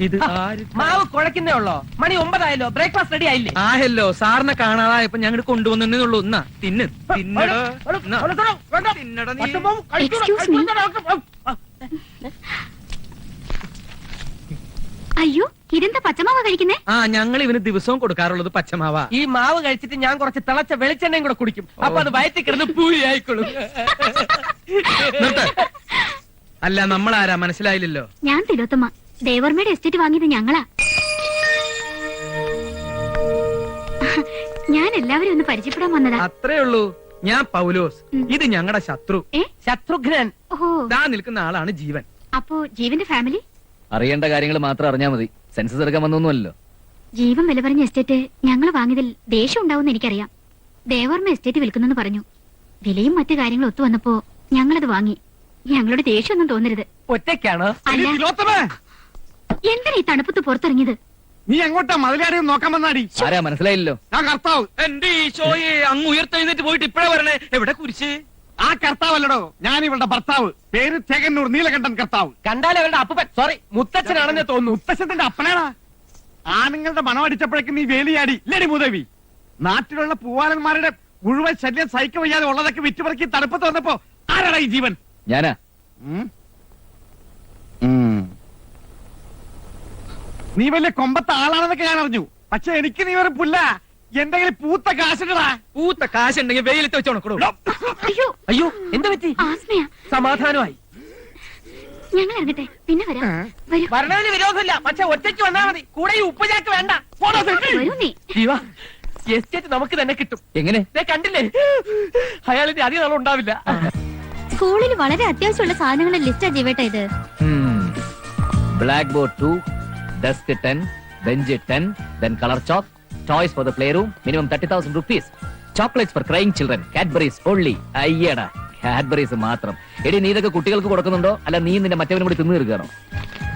ഇത് മാവ് കുഴക്കുന്നേ ഉള്ളോ? മണി 9 ആയല്ലോ. ബ്രേക്ക്ഫാസ്റ്റ് റെഡി ആയില്ലേ? ആയല്ലോ. സാറിനെ കാണാതായപ്പോ ഞങ്ങൾ കൊണ്ടുവന്നേന്നുള്ളൂ. എന്നാ തിന്ന് തിന്നട. അയ്യോ, ഇതെന്താ പച്ചമാവ് കഴിക്കുന്നേ? ആ, ഞങ്ങൾ ഇവന് ദിവസവും കൊടുക്കാറുള്ളത് പച്ചമാവ. ഈ മാവ് കഴിച്ചിട്ട് ഞാൻ കുറച്ച് തിളച്ച വെളിച്ചെണ്ണയും കൂടെ കുടിക്കും. അപ്പൊ അത് വയറ്റി കിടന്ന് പൂരി ആയിക്കോളും. അല്ല, നമ്മളാരാ മനസ്സിലായില്ലല്ലോ. ഞാൻ തിലോത്തമ്മ. ദേവർമ്മയുടെ എസ്റ്റേറ്റ് വാങ്ങിയത് ഞങ്ങളാ. ഞാൻ എല്ലാവരും ഒന്ന് പരിചയപ്പെടാൻ വന്നതാ. അത്രേ ഉള്ളൂ. ഞാൻ പൗലോസ്. ഇത് ഞങ്ങളുടെ ശത്രു. ശത്രുഘ്നൻ. ദാ നിൽക്കുന്ന ആളാണ് ജീവൻ. അപ്പോ ജീവന്റെ ഫാമിലി? അറിയേണ്ട കാര്യങ്ങൾ മാത്രം അറിഞ്ഞാൽ മതി. സെൻസസ് എടുക്കാൻ വന്നൊന്നുമല്ലോ. ജീവൻ വില പറഞ്ഞ എസ്റ്റേറ്റ് ഞങ്ങൾ വാങ്ങിയതിൽ ദേഷ്യം ഉണ്ടാവുമെന്ന് എനിക്കറിയാം. ദേവർമ്മ എസ്റ്റേറ്റ് വിൽക്കുന്നെന്ന് പറഞ്ഞു. വിലയും മറ്റു കാര്യങ്ങളും ഒത്തു വന്നപ്പോ ഞങ്ങളത് വാങ്ങി. ഞങ്ങളുടെ ദേഷ്യമൊന്നും തോന്നരുത്. ഒറ്റയ്ക്കാണ്. എന്തിനാ ഈ തണുപ്പത്ത് പുറത്തിറങ്ങിയത്? നീ എങ്ങോട്ടാ? മതിലാരെയും നോക്കാൻ വന്നാടി. ആരാ മനസ്സിലായില്ലോ? ഞാൻ കർത്താവ്. എന്റെ ഈശോയെ, അങ്ങ് ഉയർത്തെഴുന്നേറ്റ് പോയിട്ട് ഇപ്പഴേ വരണേ. എവിടെ കുരിശ്? ആ കർത്താവല്ലടോ, ഞാൻ ഇവളുടെ ഭർത്താവ്. പേര് ചേകന്നൂർ നീലകണ്ഠൻ കർത്താവ്. കണ്ടാൽ അവരുടെ അപ്പൂപ്പൻ, സോറി മുത്തച്ഛനാണെന്ന് തോന്നുന്നു. മുത്തശ്ശന്റെ അപ്പനാടാ. ആണുങ്ങളുടെ മണം അടിച്ചപ്പോഴേക്കും നീ വേലിയാടി ഇല്ലടി മൂദേവി. നാട്ടിലുള്ള പൂവാലന്മാരുടെ മുഴുവൻ ശല്യം സഹിക്ക വയ്യാതെ ഉള്ളതൊക്കെ വിറ്റുപറക്കി തണുപ്പത്ത് വന്നപ്പോ ആരാടാ ഈ ജീവൻ? ഞാനാ. നീ വലിയ കൊമ്പത്തെ ആളാണെന്നൊക്കെ ഞാൻ അറിഞ്ഞു. പക്ഷെ എനിക്ക് നീ ഒരു പുല്ല. എന്തെങ്കിലും പൂത്ത കാശിടടാ. പൂത്ത കാശുണ്ടെങ്കിൽ വെയിലത്ത് വെച്ച് ഉണക്കണോ? അയ്യോ, എന്താ പറ്റി? ആസ്മയാ. സമാധാനമായി. ഞങ്ങൾ ഇറങ്ങട്ടെ, പിന്നെ വരാം. വരൂ. വരണതിന് വിരോധമില്ല. പക്ഷെ ഒറ്റയ്ക്ക് വന്നാൽ മതി. കൂടെ ഈ ഉപ്പുചാക്ക് വേണ്ട. വരൂ നീ. ജീവ, എസ്റ്റേറ്റ് നമുക്ക് തന്നെ കിട്ടും. എങ്ങനെ? കണ്ടില്ലേ, അയാളിന്റെ അധികം നാളും ഉണ്ടാവില്ല. സ്കൂളിൽ വളരെ അത്യാവശ്യമുള്ള സാധനങ്ങളുടെ ലിസ്റ്റാ ജീവേട്ട ഇത്. Black board 2, desk 10, bench 10, then color chalk, toys for the playroom, minimum 30,000 rupees. Chocolates for crying children, Cadbury's only. അയ്യടാ, Cadbury's മാത്രം. എടി, നീ ഇതൊക്കെ കുട്ടികൾക്ക് കൊടുക്കുന്നുണ്ടോ, അല്ല നീ നിന്റെ മറ്റവനും കൂടി തിന്നു തീർക്കാണോ?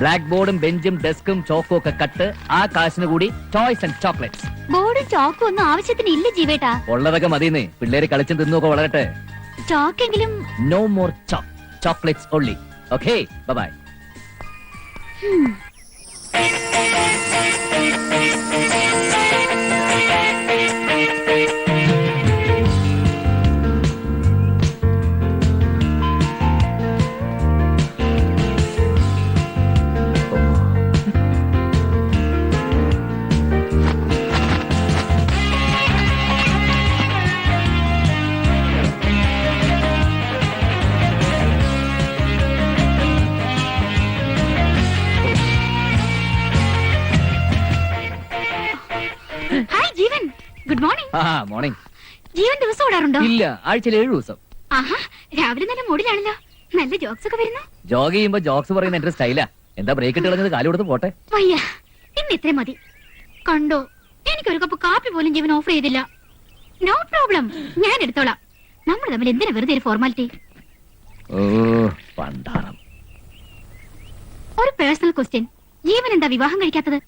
ബ്ലാക്ക് ബോർഡും ബെഞ്ചും ഡെസ്കും ചോക്കും ഒക്കെ കട്ട്. ആ കാശിന് കൂടി ടോയ്സ് ആൻഡ് ചോക്ലേറ്റ്സ്. ബോർഡും ചോക്കും ഒന്നും ആവശ്യത്തിന് ഇല്ല ജീവേട്ടാ. ഉള്ളതൊക്കെ മതിയെന്നേ. പിള്ളേര് കളിച്ചും തിന്നൊക്കെ വളരട്ടെ. ചോക്കെങ്കിലും. No more chalk, chocolates only. Okay, bye bye. Hi Jeevan, good morning. Morning. Jeevan ദിവസം ഓടാറുണ്ടോ? ഇല്ല, ആഴ്ചയിൽ 7 ദിവസം. ആഹാ, രാവിലെ നല്ല മൂഡിലാണല്ലോ. നല്ല ജോക്സ് ഒക്കെ വരുന്നു. ജോഗ് ചെയ്യുമ്പോ ജോക്സ് പറയുന്ന എന്റെ സ്റ്റൈലാ. എന്താ ബ്രേക്ക് ഇട്ട് കളഞ്ഞത്? കാല് കൊടുത്ത് പോട്ടെ. വയ്യ, ഇന്ന് ഇത്രയും മതി. കണ്ടോ, എനിക്കൊരു കപ്പ് കാപ്പി പോലും ജീവൻ ഓഫർ ചെയ്തില്ല. നോ പ്രോബ്ലം, ഞാൻ എടുത്തോളാം. നമ്മൾ തമ്മിൽ എന്തിനാ വെറുതെ ഒരു ഫോർമാലിറ്റി? ഓ, പണ്ടാറം. ഒരു പേഴ്സണൽ ക്വസ്റ്റ്യൻ, ജീവൻ എന്താ വിവാഹം കഴിക്കാത്തത്?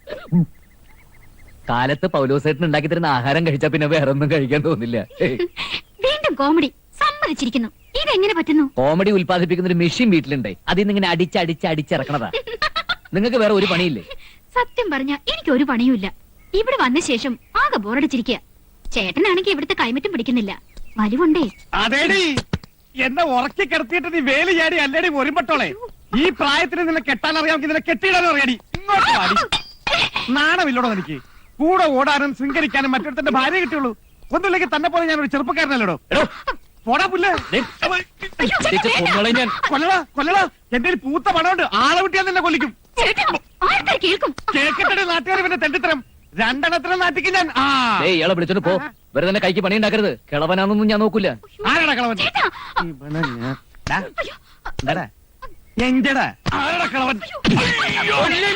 കാലത്ത് പൗലോസേട്ടൻ ഉണ്ടാക്കി തരുന്ന ആഹാരം കഴിച്ചാ പിന്നെ വേറെ ഒന്നും കഴിക്കാൻ തോന്നില്ല. വീണ്ടും കോമഡി. സമ്മതിച്ചിരിക്കുന്നു. ഇതെങ്ങനെ പറ്റുന്നു? കോമഡി ഉൽപ്പാദിപ്പിക്കുന്ന ഒരു മെഷീൻ വീട്ടിലുണ്ടേ. അതിൽ ഇങ്ങനെ അടിച്ചിറക്കണതാ. നിങ്ങൾക്ക് വേറെ ഒരു പണിയില്ലേ? സത്യം പറഞ്ഞ എനിക്ക് ഒരു പണിയുമില്ല. ഇവിടെ വന്ന ശേഷം ആകെ ബോറടിച്ചിരിക്കുക. ചേട്ടനാണെങ്കിൽ ഇവിടുത്തെ ക്ലൈമറ്റും പിടിക്കുന്നില്ല. വലിവുണ്ടേ? അതേടി, എന്നെ ഉറക്കി കിടത്തിയിട്ട് നീ വേലി ചാടി അല്ലേടി ഒരുമ്പട്ടോളെ. ഈ പ്രായത്തിന് നിന്നെ കെട്ടാൻ അറിയാമെങ്കിൽ നിന്നെ കെട്ടിയിടാനും അറിയാടി. ഇങ്ങോട്ട് പാടി. നാണമില്ലോടോ എനിക്ക്? കൂടെ ഓടാനും ശൃംഗരിക്കാനും മറ്റൊരുത്തന്റെ ഭാര്യ കിട്ടിയുള്ളൂ. ഒന്നുമില്ലെങ്കിൽ തന്നെ പോലെ ഞാൻ ഒരു ചെറുപ്പക്കാരനല്ലോടോ. പോടാ പുല്ലേ. കൊല്ലടാ കൊല്ലടാ. എന്റെ പൂത്ത പണമുണ്ട്. ആളെ വിട്ടിയാൽ നിന്നെ കൊല്ലിക്കും. കേക്കട്ടെ നാട്ടുകാർ പിന്നെ തെണ്ടിത്തരം. 2 എണ്ണത്തിനും നാട്ടിക്ക് ഞാൻ. ഇയാളെ വിളിച്ചോണ്ട് പോ. വെറുതെ തന്നെ കൈക്ക് പണി ഉണ്ടാക്കരുത്. കിളവനാന്നൊന്നും ഞാൻ നോക്കൂല. ആരാടാ കളവൻ? എന്തടാ ആരാടാ കളവൻ?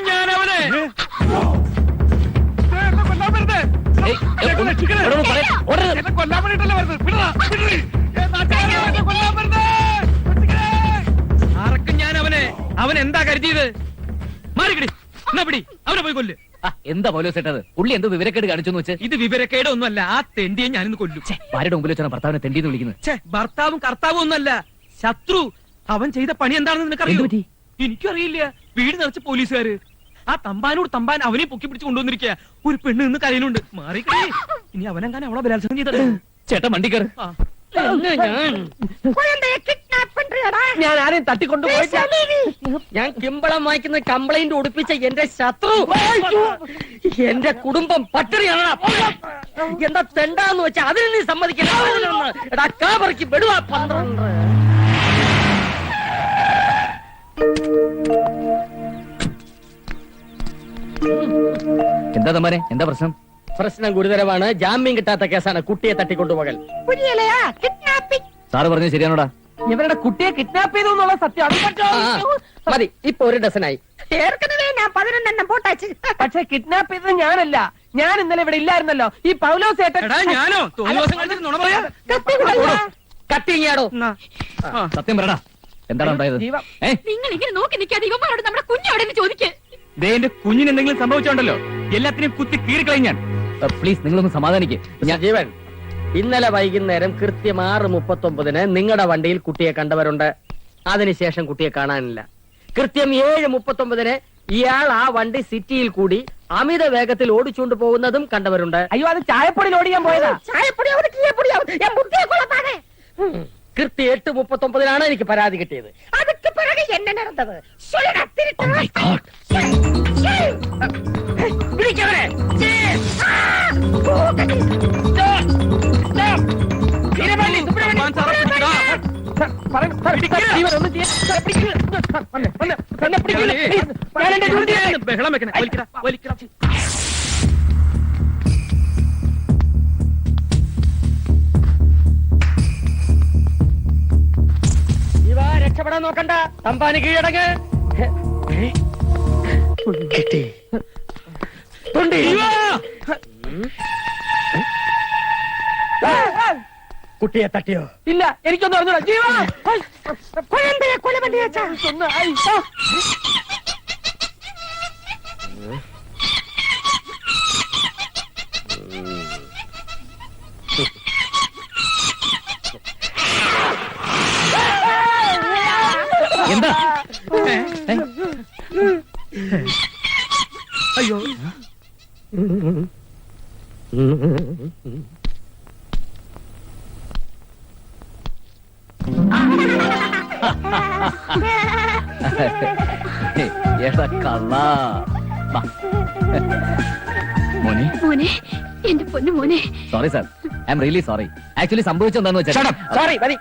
ഞാൻ അവനെ കൊല്ലാൻ വേണ്ടിട്ടല്ലേ ആർക്കും ഞാൻ അവനെ. അവൻ എന്താ കരുതിയത്? മാറിക്കടി, എന്നാ പിടി, അവനെ പോയി കൊല്ല്. എന്താ പൗലോസേട്ടത്? പുള്ളി എന്ത് വിവരക്കേട് കാണിച്ചു വെച്ച്? ഇത് വിവരക്കേട് ഒന്നുമല്ല. ആ തെണ്ടിയെ ഞാനിന്ന് കൊല്ലും. ഭാര്യയുടെ മുമ്പിൽ വെച്ചാണ് ഭർത്താവിനെ തെണ്ടിന്ന് വിളിക്കുന്നത്. ഭർത്താവും കർത്താവും ഒന്നല്ല, ശത്രു. അവൻ ചെയ്ത പണി എന്താണെന്ന് നിനക്കറിയോ? എനിക്കറിയില്ല. വീട് നിറച്ച് പോലീസുകാര്. ആ തമ്പാനോട് തമ്പാൻ അവനെ പൊക്കി പിടിച്ച് കൊണ്ടുവന്നിരിക്കുക. ഒരു പെണ്ണ് നിന്ന് കരയിലുണ്ട്. മാറി ഇനി അവനെങ്ങാനും അവളെ ബലാത്സംഗം ചെയ്തത്. ചേട്ടാ വണ്ടിക്കർ. ഞാൻ ആരെയും തട്ടിക്കൊണ്ടുപോയി. ഞാൻ കിമ്പളം വായിക്കുന്ന കംപ്ലൈന്റ് ഒടുപ്പിച്ച എന്റെ ശത്രു എന്റെ കുടുംബം പട്ടിണിയാണ്. എന്താ തെണ്ടാന്ന് വെച്ചാ അതിന് നീ സമ്മതിക്കില്ല. വിടുവാ 12. എന്താ തമ്പാനെ, എന്താ പ്രശ്നം? പ്രശ്നം ഗുരുതരമാണ്. ജാമ്യം കിട്ടാത്ത കേസാണ് കുട്ടിയെ തട്ടിക്കൊണ്ടുപോകൽ. സാറ് പറഞ്ഞത് ശരിയാണോടാ? ഇവരുടെ കുട്ടിയെ കിഡ്നാപ്പ് ചെയ്തു എന്നുള്ള സത്യമാണ്. മതി, ഇപ്പൊ ഒരു ഡസനായി. ഞാൻ 11 പോട്ടാച്ച്. പക്ഷെ കിഡ്നാപ്പ് ചെയ്തത് ഞാനല്ല. ഞാൻ ഇന്നലെ ഇവിടെ ഇല്ലായിരുന്നല്ലോ. ഈ പൗലോസ് ഏട്ടൻ. എടാ ഞാനോ തോന്നിവാസം കാണിച്ചിട്ട് നുണ പറയാ? കത്തിങ്ങിയാടോ? സത്യം പറയടാ, എന്താണ് ഉണ്ടായത്? ജീവ- നിങ്ങൾ ഇങ്ങനെ നോക്കി നിൽക്കാതെ ഇവന്മാരോട് നമ്മുടെ കുഞ്ഞോടെ ചോദിക്കേ. ദേ എന്റെ കുഞ്ഞിന് എന്തെങ്കിലും സംഭവിച്ചോണ്ടല്ലോ എല്ലാത്തിനെയും കുത്തി കീറിക്കളഞ്ഞാൻ. പ്ലീസ് നിങ്ങളൊന്ന് സമാധാനിക്ക്. ഞാൻ ജീവൻ, ഇന്നലെ വൈകുന്നേരം കൃത്യം 6:39 നിങ്ങളുടെ വണ്ടിയിൽ കുട്ടിയെ കണ്ടവരുണ്ട്. അതിനുശേഷം കുട്ടിയെ കാണാനില്ല. കൃത്യം 7:39 ഇയാൾ ആ വണ്ടി സിറ്റിയിൽ കൂടി അമിത വേഗത്തിൽ ഓടിച്ചുകൊണ്ട് പോകുന്നതും കണ്ടവരുണ്ട്. അയ്യോ, അത് ചായപ്പൊടിയിൽ ഓടിക്കാൻ പോയതാ. കൃത്യം 8:39 എനിക്ക് പരാതി കിട്ടിയത്. അതൊക്കെ പിറകെ എന്നെ നടന്നത്. തമ്പാൻ സാറെ പിടിക്കടാ. ബഹളം വെക്കണേ. വലിക്കടാ, വലിക്കടാ. ഇവ രക്ഷപ്പെടാൻ നോക്കണ്ട. തമ്പാന് കീഴടങ്ങ്. കിട്ടി. തൊണ്ടി. കുട്ടിയെ തട്ടിയോ? ഇല്ല, എനിക്കൊന്നും അറിഞ്ഞൂടാ. ജീവ എന്താ? അയ്യോ എടാ കള്ളാ. വാ. മോനെ, മോനെ, എന്റെ പൊന്നു മോനെ. Sorry sir, I am really sorry. Actually സംഭവിച്ചെന്താന്ന് വെച്ചാൽ സോറി, മതി.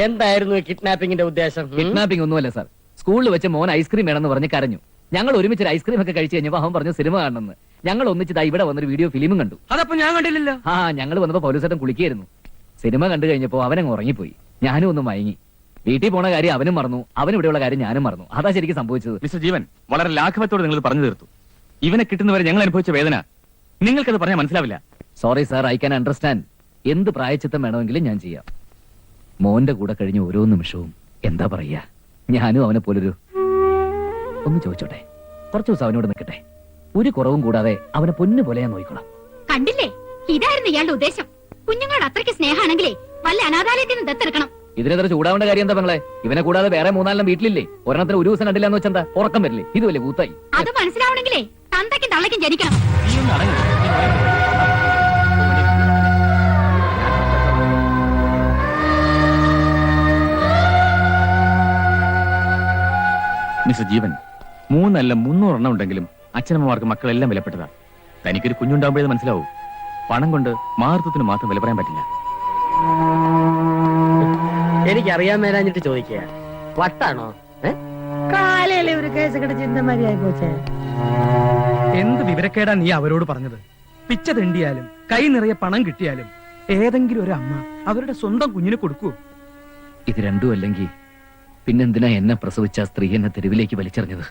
എന്തായിരുന്നു കിഡ്നാപ്പിംഗിന്റെ ഉദ്ദേശം? കിഡ്നാപ്പിംഗ് ഒന്നുമല്ല സാർ. സ്കൂളിൽ വെച്ച് മോൻ ഐസ്ക്രീം വേണമെന്ന് പറഞ്ഞ് കരഞ്ഞു. ഞങ്ങൾ ഒരുമിച്ച് ഐസ്ക്രീം ഒക്കെ കഴിച്ചു കഴിഞ്ഞപ്പോ അവൻ പറഞ്ഞു സിനിമ കാണണമെന്ന്. ഞങ്ങൾ ഒന്നിച്ച് ഇവിടെ വന്നൊരു വീഡിയോ ഫിലിമും കണ്ടു. അതപ്പോ ഞാൻ കണ്ടില്ലല്ലോ. ആ, ഞങ്ങൾ വന്നപ്പോ പോലീസേട്ടൻ കുളിക്കായിരുന്നു. സിനിമ കണ്ടു കഴിഞ്ഞപ്പോ അവനങ്ങ് ഉറങ്ങിപ്പോയി. ഞാനും ഒന്ന് മയങ്ങി. വീട്ടിൽ പോണ കാര്യം അവനും മറന്നു, അവൻ ഇവിടെയുള്ള കാര്യം ഞാനും മറന്നു. അതാ ശരിക്കും സംഭവിച്ചത്. മിസ്റ്റർ ജീവൻ, വളരെ ലാഘവത്തോടെ നിങ്ങൾ പറഞ്ഞു തീർത്തു. ഇവനെ കിട്ടുന്നവരെ ഞങ്ങൾ അനുഭവിച്ച വേദന നിങ്ങൾക്കത് പറഞ്ഞാൽ മനസ്സിലാവില്ല. Sorry sir, I can understand. എന്ത് പ്രായച്ചിത്തം വേണമെങ്കിലും ഞാൻ ചെയ്യാം. മോന്റെ കൂടെ കഴിഞ്ഞ ഓരോ നിമിഷവും എന്താ പറയാ, ഞാനും അവനെ പോലൊരു ഒന്ന് ചോദിച്ചോട്ടെ, കുറച്ചു ദിവസം അവനോട് നിൽക്കട്ടെ. ഒരു കുറവും കൂടാതെ അവനെ പൊന്നു പോലെ ഞാൻ നോക്കിക്കോളാം. കണ്ടില്ലേ, ഇതായിരുന്നു ഇയാളുടെ ഉദ്ദേശം. കുഞ്ഞുങ്ങളോട് അത്രയ്ക്ക് സ്നേഹമാണെങ്കിലേ വല്ല അനാഥാലയത്തിൽ നിന്ന് ദത്തെടുക്കണം. ഇതിനെത്ര ചൂടാവേണ്ട കാര്യം എന്താ പെങ്ങളെ? ഇവനെ കൂടാതെ വേറെ 3-4 വീട്ടിലില്ലേ? ഒരെണ്ണത്തിന് ഒരു ദിവസം കണ്ടില്ലാന്ന് വെച്ചെന്താ ഉറക്കം വരില്ലേ? ഇത് വലിയ കൂത്തായി. അത് മനസ്സിലാവണമെങ്കിലേ തന്തയ്ക്കും തള്ളയ്ക്കും ജനിക്കണം. മിസ്റ്റർ ജീവൻ, 3 അല്ല 300 എണ്ണം ഉണ്ടെങ്കിലും അച്ഛനമ്മമാർക്ക് മക്കളെല്ലാം വിലപ്പെട്ടതാ. തനിക്കൊരു കുഞ്ഞുണ്ടാകുമ്പോഴേ മനസ്സിലാവൂ, പണം കൊണ്ട് മാതൃത്വത്തിന് മാത്രം വില പറയാൻ പറ്റില്ല. എനിക്കറിയാൻ മേലാഞ്ഞിട്ട് ചോദിക്കുക, വട്ടാണോ? കാലയിലെ ഒരു കേസ് കിടച്ച് ചിന്തമാരിയായി പോച്ചേ. എന്ത് വിവരക്കേടാ നീ അവരോട് പറഞ്ഞത്? പിച്ച തെണ്ടിയാലും കൈ നിറയെ പണം കിട്ടിയാലും ഏതെങ്കിലും ഒരു അമ്മ അവരുടെ സ്വന്തം കുഞ്ഞിന് കൊടുക്കൂ? ഇത് രണ്ടും അല്ലെങ്കിൽ പിന്നെന്തിനാ എന്നെ പ്രസവിച്ച സ്ത്രീ എന്നെ തെരുവിലേക്ക് വലിച്ചെറിഞ്ഞത്?